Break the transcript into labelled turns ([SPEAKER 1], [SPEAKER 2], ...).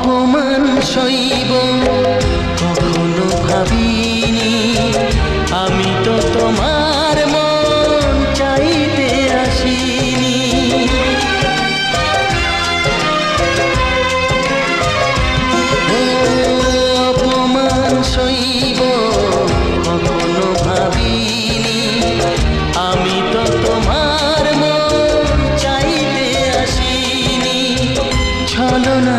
[SPEAKER 1] অপমান সইব কখনো ভাবিনি, আমি তো তোমার মন চাইতে আসিনি। অপমান সইব কখনো ভাবিনি, আমি তো তোমার মন চাইতে আসিনি। ছলনা